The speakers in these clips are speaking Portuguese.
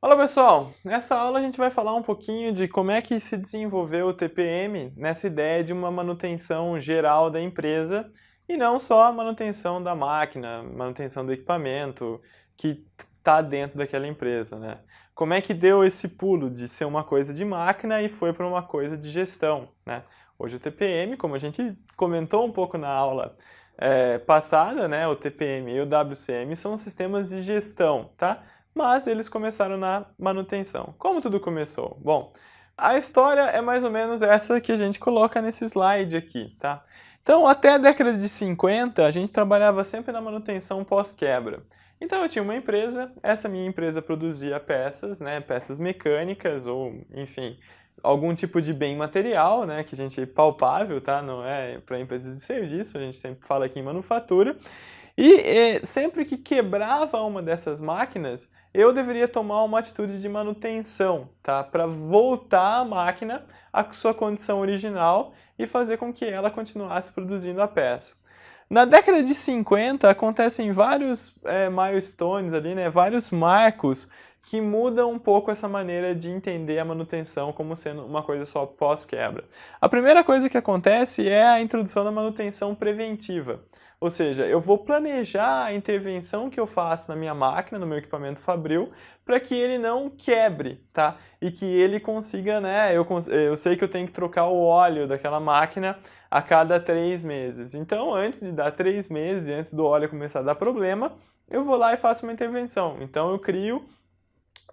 Fala pessoal, nessa aula a gente vai falar um pouquinho de como é que se desenvolveu o TPM nessa ideia de uma manutenção geral da empresa e não só a manutenção da máquina, manutenção do equipamento que está dentro daquela empresa, né? Como é que deu esse pulo de ser uma coisa de máquina e foi para uma coisa de gestão, né? Hoje o TPM, como a gente comentou um pouco na aula passada, né? O TPM e o WCM são sistemas de gestão, tá? Mas eles começaram na manutenção. Como tudo começou? Bom, a história é mais ou menos essa que a gente coloca nesse slide aqui, tá? Então, até a década de 50, a gente trabalhava sempre na manutenção pós-quebra. Então, eu tinha uma empresa, essa minha empresa produzia peças, né, peças mecânicas ou, enfim, algum tipo de bem material, né, que a gente palpável, tá? Não é para empresas de serviço, a gente sempre fala aqui em manufatura. E sempre que quebrava uma dessas máquinas, eu deveria tomar uma atitude de manutenção, tá? Para voltar a máquina à sua condição original e fazer com que ela continuasse produzindo a peça. Na década de 50 acontecem vários milestones ali, né? Vários marcos que mudam um pouco essa maneira de entender a manutenção como sendo uma coisa só pós-quebra. A primeira coisa que acontece é a introdução da manutenção preventiva. Ou seja, eu vou planejar a intervenção que eu faço na minha máquina, no meu equipamento fabril, para que ele não quebre, tá? E que ele consiga, né? Eu sei que eu tenho que trocar o óleo daquela máquina a cada 3 meses. Então, antes de dar 3 meses, antes do óleo começar a dar problema, eu vou lá e faço uma intervenção. Então, eu crio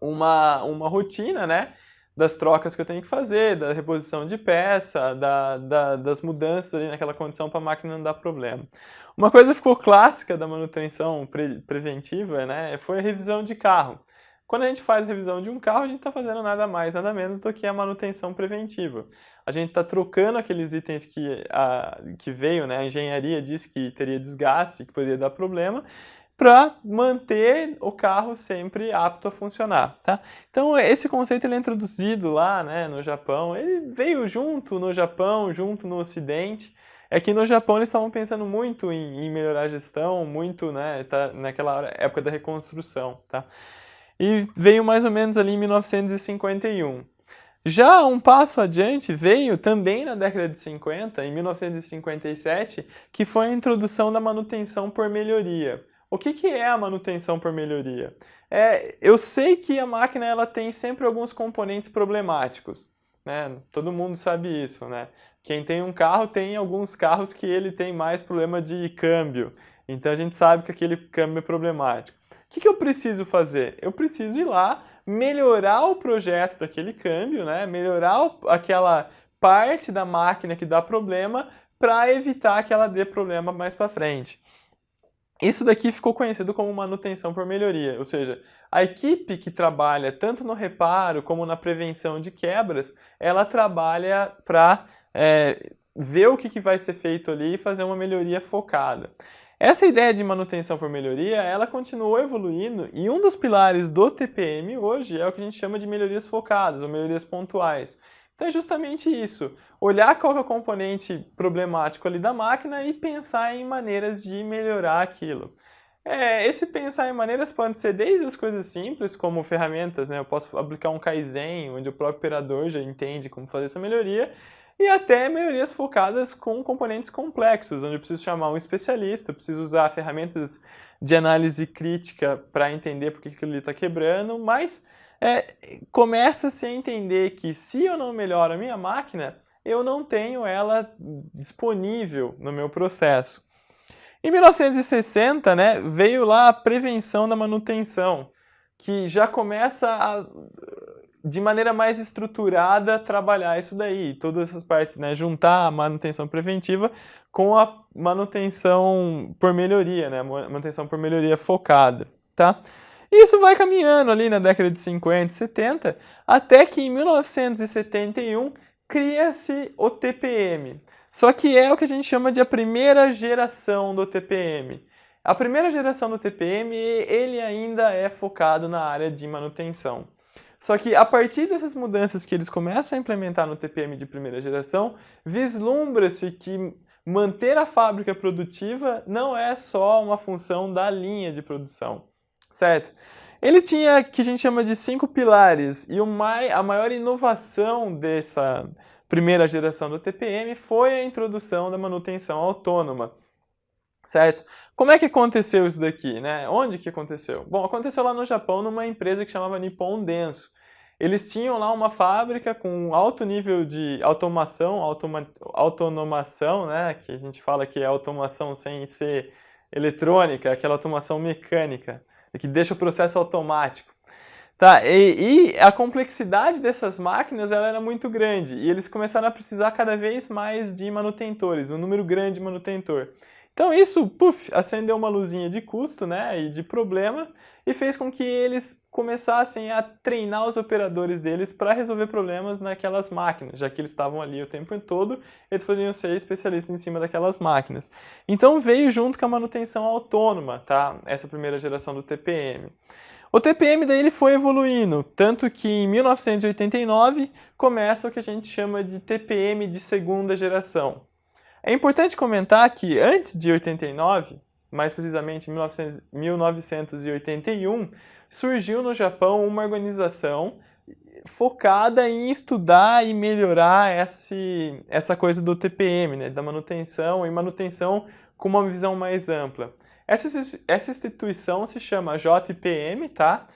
uma rotina, né? Das trocas que eu tenho que fazer, da reposição de peça, das mudanças ali naquela condição para a máquina não dar problema. Uma coisa que ficou clássica da manutenção preventiva, né, foi a revisão de carro. Quando a gente faz revisão de um carro, a gente está fazendo nada mais, nada menos do que a manutenção preventiva. A gente está trocando aqueles itens que veio, né, a engenharia disse que teria desgaste, que poderia dar problema, para manter o carro sempre apto a funcionar, tá? Então esse conceito ele é introduzido lá, né, no Japão, ele veio junto no Japão, junto no Ocidente. É que no Japão eles estavam pensando muito em melhorar a gestão, muito, né, tá naquela época da reconstrução, tá? E veio mais ou menos ali em 1951. Já um passo adiante veio também na década de 50, em 1957, que foi a introdução da manutenção por melhoria. O que é a manutenção por melhoria? Eu sei que a máquina ela tem sempre alguns componentes problemáticos, né? Todo mundo sabe isso, né? Quem tem um carro tem alguns carros que ele tem mais problema de câmbio. Então a gente sabe que aquele câmbio é problemático. O que eu preciso fazer? Eu preciso ir lá, melhorar o projeto daquele câmbio, né? Melhorar aquela parte da máquina que dá problema para evitar que ela dê problema mais para frente. Isso daqui ficou conhecido como manutenção por melhoria, ou seja, a equipe que trabalha tanto no reparo como na prevenção de quebras, ela trabalha para ver o que vai ser feito ali e fazer uma melhoria focada. Essa ideia de manutenção por melhoria, ela continuou evoluindo e um dos pilares do TPM hoje é o que a gente chama de melhorias focadas ou melhorias pontuais. Então é justamente isso, olhar qual é o componente problemático ali da máquina e pensar em maneiras de melhorar aquilo. Esse pensar em maneiras pode ser desde as coisas simples, como ferramentas, né? Eu posso aplicar um Kaizen, onde o próprio operador já entende como fazer essa melhoria, e até melhorias focadas com componentes complexos, onde eu preciso chamar um especialista, preciso usar ferramentas de análise crítica para entender por que aquilo ali está quebrando, mas começa-se a entender que se eu não melhoro a minha máquina, eu não tenho ela disponível no meu processo. Em 1960, né, veio lá a prevenção da manutenção, que já começa a, de maneira mais estruturada, trabalhar isso daí, todas essas partes, né, juntar a manutenção preventiva com a manutenção por melhoria, né, manutenção por melhoria focada, tá? E isso vai caminhando ali na década de 50 e 70, até que em 1971 cria-se o TPM. Só que é o que a gente chama de a primeira geração do TPM. A primeira geração do TPM, ele ainda é focado na área de manutenção. Só que a partir dessas mudanças que eles começam a implementar no TPM de primeira geração, vislumbra-se que manter a fábrica produtiva não é só uma função da linha de produção, certo? Ele tinha o que a gente chama de 5 pilares, e a maior inovação dessa primeira geração do TPM foi a introdução da manutenção autônoma, certo? Como é que aconteceu isso daqui, né? Onde que aconteceu? Bom, aconteceu lá no Japão, numa empresa que chamava Nippon Denso. Eles tinham lá uma fábrica com alto nível de automação, né? Que a gente fala que é automação sem ser eletrônica, aquela automação mecânica, que deixa o processo automático. Tá, e a complexidade dessas máquinas ela era muito grande, e eles começaram a precisar cada vez mais de manutentores, um número grande de manutentor. Então isso, acendeu uma luzinha de custo, né, e de problema, e fez com que eles começassem a treinar os operadores deles para resolver problemas naquelas máquinas, já que eles estavam ali o tempo todo, eles poderiam ser especialistas em cima daquelas máquinas. Então veio junto com a manutenção autônoma, tá, essa primeira geração do TPM. O TPM daí ele foi evoluindo, tanto que em 1989 começa o que a gente chama de TPM de segunda geração. É importante comentar que antes de 89, mais precisamente em 1981, surgiu no Japão uma organização focada em estudar e melhorar essa coisa do TPM, né, da manutenção, e manutenção com uma visão mais ampla. Essa instituição se chama JPM, tá?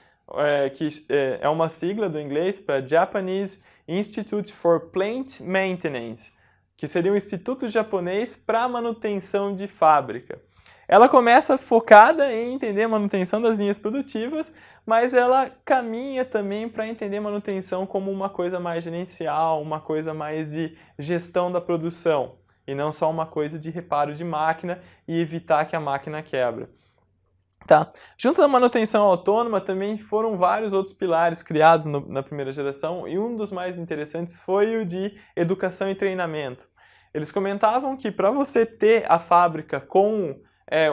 Que é uma sigla do inglês para Japanese Institute for Plant Maintenance, que seria um instituto japonês para manutenção de fábrica. Ela começa focada em entender a manutenção das linhas produtivas, mas ela caminha também para entender manutenção como uma coisa mais gerencial, uma coisa mais de gestão da produção, e não só uma coisa de reparo de máquina e evitar que a máquina quebra. Tá. Junto da manutenção autônoma também foram vários outros pilares criados na primeira geração, e um dos mais interessantes foi o de educação e treinamento. Eles comentavam que para você ter a fábrica com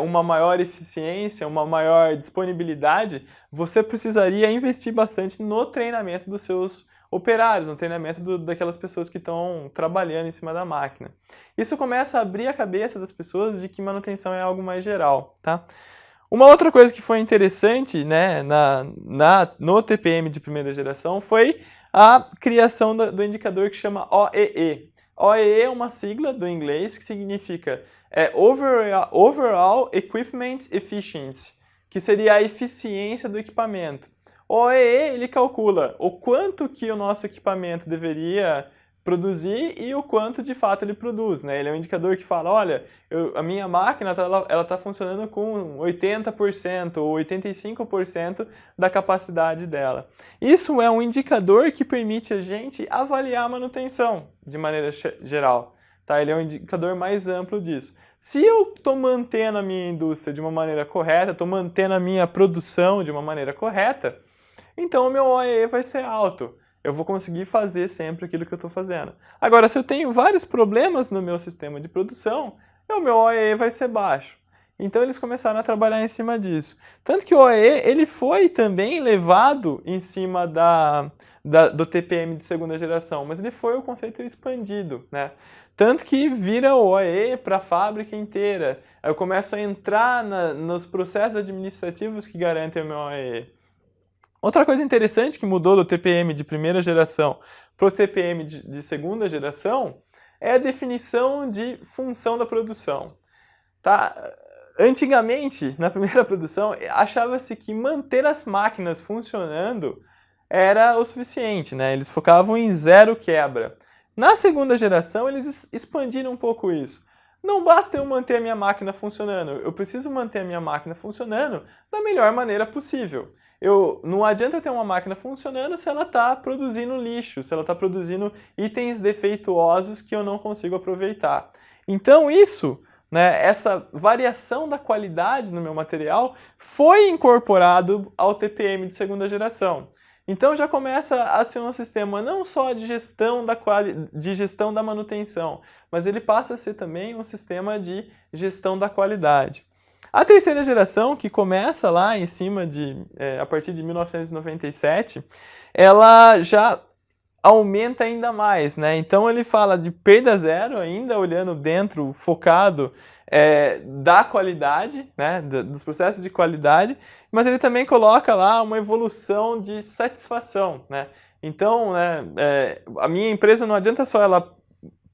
uma maior eficiência, uma maior disponibilidade, você precisaria investir bastante no treinamento dos seus operários, no treinamento daquelas pessoas que estão trabalhando em cima da máquina. Isso começa a abrir a cabeça das pessoas de que manutenção é algo mais geral, tá? Uma outra coisa que foi interessante, né, no TPM de primeira geração foi a criação do indicador que chama OEE. OEE é uma sigla do inglês que significa Overall Equipment Efficiency, que seria a eficiência do equipamento. O OEE ele calcula o quanto que o nosso equipamento deveria produzir e o quanto de fato ele produz, né? Ele é um indicador que fala, olha, a minha máquina ela está funcionando com 80% ou 85% da capacidade dela. Isso é um indicador que permite a gente avaliar a manutenção de maneira geral, tá? Ele é um indicador mais amplo disso. Se eu estou mantendo a minha indústria de uma maneira correta, estou mantendo a minha produção de uma maneira correta, então o meu OEE vai ser alto. Eu vou conseguir fazer sempre aquilo que eu estou fazendo. Agora, se eu tenho vários problemas no meu sistema de produção, o meu OEE vai ser baixo. Então eles começaram a trabalhar em cima disso. Tanto que o OEE ele foi também levado em cima do TPM de segunda geração, mas ele foi o conceito expandido, né? Tanto que vira o OEE para a fábrica inteira. Eu começo a entrar nos processos administrativos que garantem o meu OEE. Outra coisa interessante que mudou do TPM de primeira geração para o TPM de segunda geração é a definição de função da produção. Tá? Antigamente, na primeira produção, achava-se que manter as máquinas funcionando era o suficiente, né? Eles focavam em zero quebra. Na segunda geração, eles expandiram um pouco isso. Não basta eu manter a minha máquina funcionando, eu preciso manter a minha máquina funcionando da melhor maneira possível. Não adianta ter uma máquina funcionando se ela está produzindo lixo, se ela está produzindo itens defeituosos que eu não consigo aproveitar. Então isso, né, essa variação da qualidade no meu material foi incorporado ao TPM de segunda geração. Então já começa a ser um sistema não só de gestão da manutenção, mas ele passa a ser também um sistema de gestão da qualidade. A terceira geração, que começa lá em cima a partir de 1997, ela já aumenta ainda mais, né? Então ele fala de perda zero, ainda olhando dentro, focado da qualidade, né? Dos processos de qualidade, mas ele também coloca lá uma evolução de satisfação, né? Então, né, a minha empresa não adianta só ela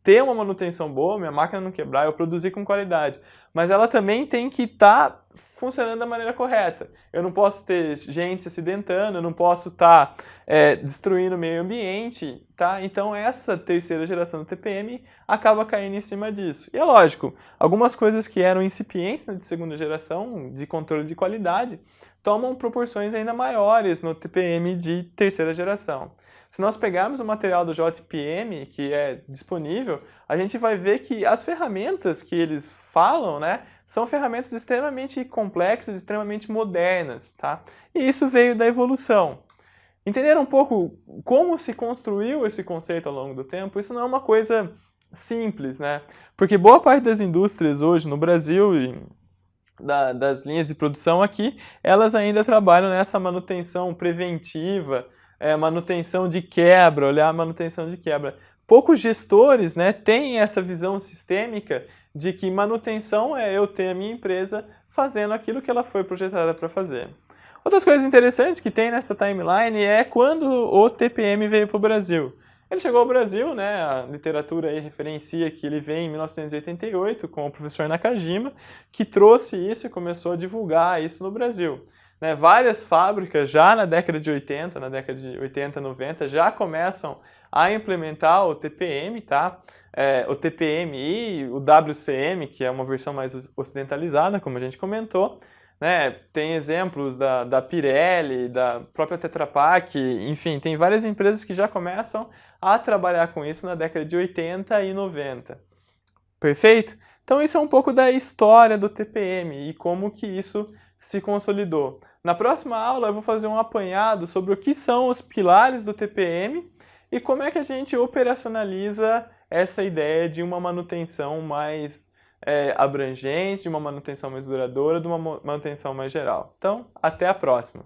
ter uma manutenção boa, minha máquina não quebrar, eu produzir com qualidade, mas ela também tem que estar funcionando da maneira correta. Eu não posso ter gente se acidentando, eu não posso estar destruindo o meio ambiente, tá? Então essa terceira geração do TPM acaba caindo em cima disso. E é lógico, algumas coisas que eram incipientes de segunda geração, de controle de qualidade, tomam proporções ainda maiores no TPM de terceira geração. Se nós pegarmos o material do JPM, que é disponível, a gente vai ver que as ferramentas que eles falam, né, são ferramentas extremamente complexas, extremamente modernas, tá? E isso veio da evolução. Entender um pouco como se construiu esse conceito ao longo do tempo, isso não é uma coisa simples, né? Porque boa parte das indústrias hoje no Brasil e das linhas de produção aqui, elas ainda trabalham nessa manutenção preventiva, manutenção de quebra, olhar a manutenção de quebra. Poucos gestores, né, têm essa visão sistêmica de que manutenção é eu ter a minha empresa fazendo aquilo que ela foi projetada para fazer. Outras coisas interessantes que tem nessa timeline é quando o TPM veio para o Brasil. Ele chegou ao Brasil, né, a literatura aí referencia que ele veio em 1988 com o professor Nakajima, que trouxe isso e começou a divulgar isso no Brasil. Né, várias fábricas já na década de 80, 90, já começam a implementar o TPM, tá? O TPMI, o WCM, que é uma versão mais ocidentalizada, como a gente comentou. Né? Tem exemplos da Pirelli, da própria Tetra Pak, enfim, tem várias empresas que já começam a trabalhar com isso na década de 80 e 90. Perfeito? Então isso é um pouco da história do TPM e como que isso se consolidou. Na próxima aula eu vou fazer um apanhado sobre o que são os pilares do TPM e como é que a gente operacionaliza essa ideia de uma manutenção mais abrangente, de uma manutenção mais duradoura, de uma manutenção mais geral. Então, até a próxima!